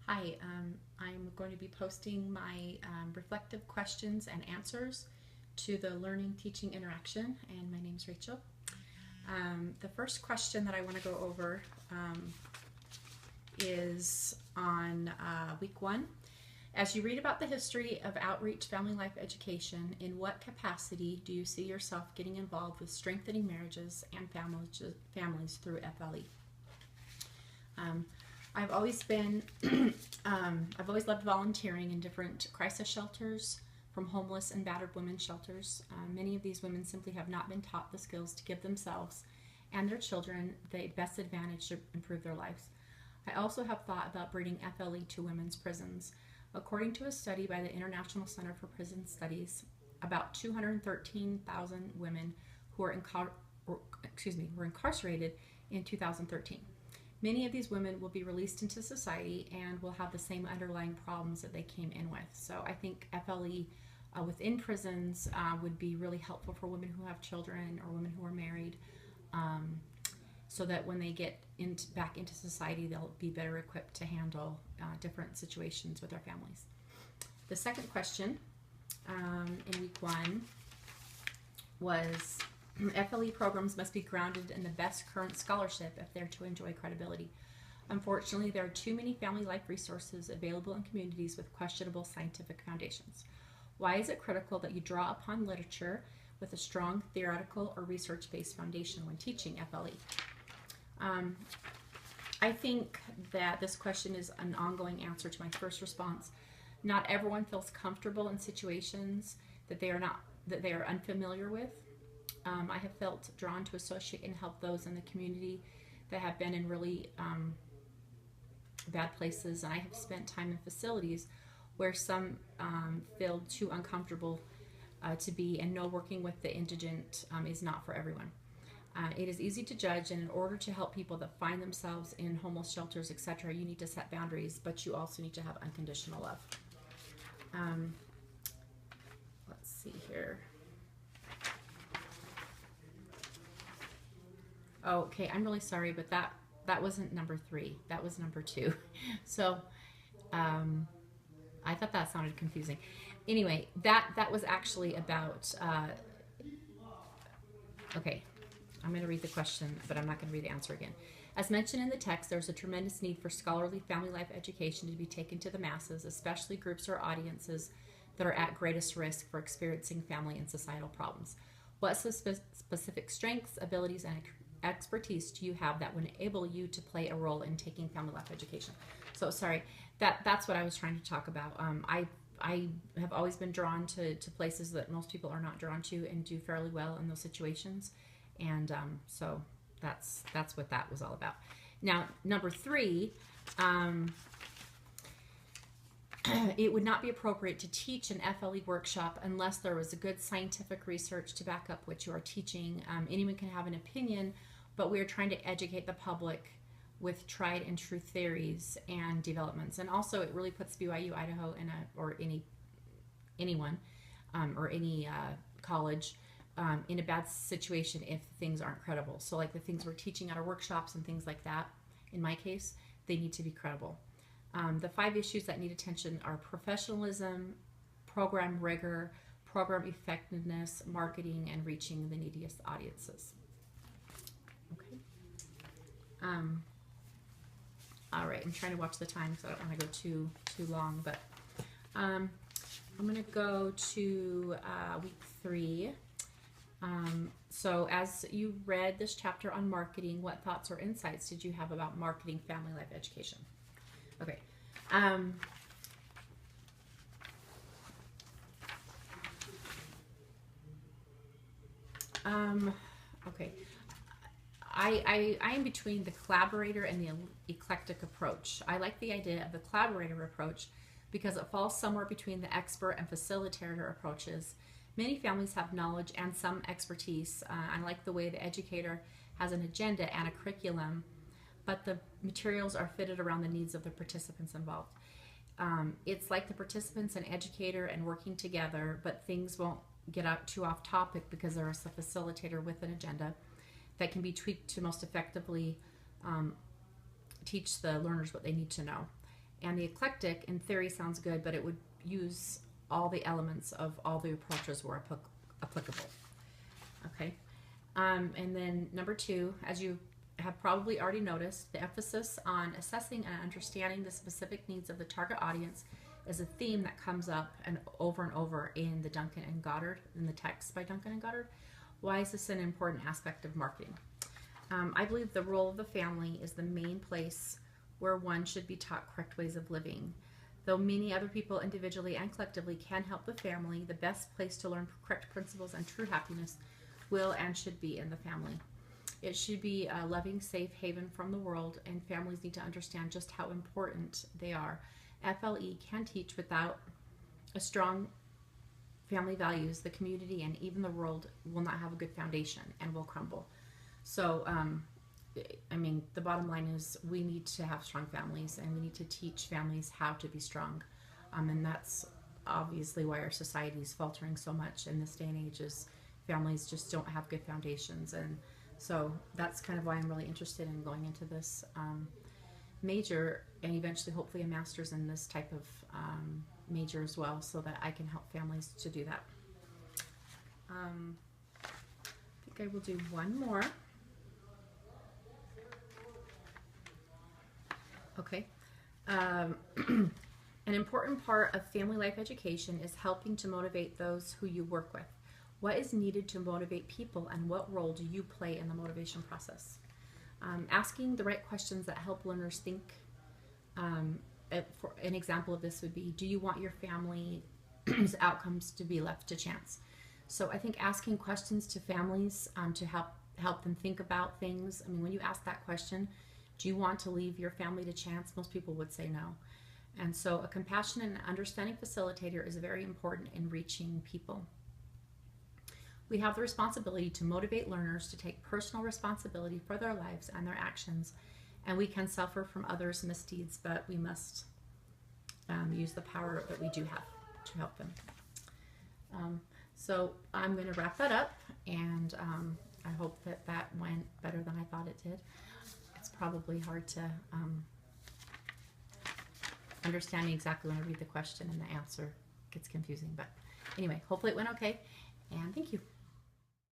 Hi, I'm going to be posting my reflective questions and answers to the Learning Teaching Interaction, and my name is Rachel. The first question that I want to go over is on week 1. As you read about the history of outreach family life education, in what capacity do you see yourself getting involved with strengthening marriages and families through FLE? I've always been, I've always loved volunteering in different crisis shelters, from homeless and battered women's shelters. Many of these women simply have not been taught the skills to give themselves and their children the best advantage to improve their lives. I also have thought about bringing FLE to women's prisons. According to a study by the International Center for Prison Studies, about 213,000 women who were incarcerated in 2013. Many of these women will be released into society and will have the same underlying problems that they came in with. So I think FLE within prisons would be really helpful for women who have children or women who are married, so that when they get back into society, they'll be better equipped to handle different situations with their families. The second question in week 1 was, FLE programs must be grounded in the best current scholarship if they're to enjoy credibility. Unfortunately, there are too many family life resources available in communities with questionable scientific foundations. Why is it critical that you draw upon literature with a strong theoretical or research-based foundation when teaching FLE? I think that this question is an ongoing answer to my first response. Not everyone feels comfortable in situations that they are unfamiliar with. I have felt drawn to associate and help those in the community that have been in really bad places, and I have spent time in facilities where some feel too uncomfortable to be, and know working with the indigent is not for everyone. It is easy to judge, and in order to help people that find themselves in homeless shelters, etc., you need to set boundaries, but you also need to have unconditional love. Let's see here. Oh, okay, I'm really sorry, but that wasn't number 3. That was number 2. So I thought that sounded confusing. Anyway, that was actually about, okay, I'm going to read the question, but I'm not going to read the answer again. As mentioned in the text, there's a tremendous need for scholarly family life education to be taken to the masses, especially groups or audiences that are at greatest risk for experiencing family and societal problems. What specific strengths, abilities, and expertise do you have that would enable you to play a role in taking family life education? So sorry, that's what I was trying to talk about. I have always been drawn to places that most people are not drawn to and do fairly well in those situations, and so that's what that was all about. Now, number 3, it would not be appropriate to teach an FLE workshop unless there was a good scientific research to back up what you are teaching. Anyone can have an opinion, but we are trying to educate the public with tried and true theories and developments. And also, it really puts BYU Idaho or anyone or any college in a bad situation if things aren't credible. So like the things we're teaching at our workshops and things like that, in my case, they need to be credible. The 5 issues that need attention are professionalism, program rigor, program effectiveness, marketing, and reaching the neediest audiences. Okay. All right, I'm trying to watch the time because I don't want to go too long, but I'm going to go to week 3. So as you read this chapter on marketing, what thoughts or insights did you have about marketing family life education? Okay. Okay. I am between the collaborator and the eclectic approach. I like the idea of the collaborator approach because it falls somewhere between the expert and facilitator approaches. Many families have knowledge and some expertise. I like the way the educator has an agenda and a curriculum, but the materials are fitted around the needs of the participants involved. It's like the participants and educator and working together, but things won't get out too off topic because there is a facilitator with an agenda that can be tweaked to most effectively teach the learners what they need to know. And the eclectic, in theory, sounds good, but it would use all the elements of all the approaches were applicable. Okay. And then number 2, as you have probably already noticed, the emphasis on assessing and understanding the specific needs of the target audience is a theme that comes up and over in the Duncan and Goddard, in the text by Duncan and Goddard. Why is this an important aspect of marketing? I believe the role of the family is the main place where one should be taught correct ways of living. Though many other people individually and collectively can help the family, the best place to learn correct principles and true happiness will and should be in the family. It should be a loving, safe haven from the world, and families need to understand just how important they are. FLE can teach without a strong family values. The community and even the world will not have a good foundation and will crumble. So, I mean, the bottom line is we need to have strong families, and we need to teach families how to be strong. And that's obviously why our society is faltering so much in this day and age, is families just don't have good foundations. And so that's kind of why I'm really interested in going into this major, and eventually hopefully a master's in this type of major as well, so that I can help families to do that. I think I will do one more. Okay. An important part of family life education is helping to motivate those who you work with. What is needed to motivate people, and what role do you play in the motivation process? Asking the right questions that help learners think. For an example of this would be, do you want your family's outcomes to be left to chance? So I think asking questions to families to help them think about things. I mean, when you ask that question, do you want to leave your family to chance? Most people would say no. And so a compassionate and understanding facilitator is very important in reaching people. We have the responsibility to motivate learners to take personal responsibility for their lives and their actions, and we can suffer from others' misdeeds, but we must use the power that we do have to help them. So I'm going to wrap that up, and I hope that that went better than I thought it did. It's probably hard to understand exactly when I read the question, and the answer gets confusing, but anyway, hopefully it went okay, and thank you.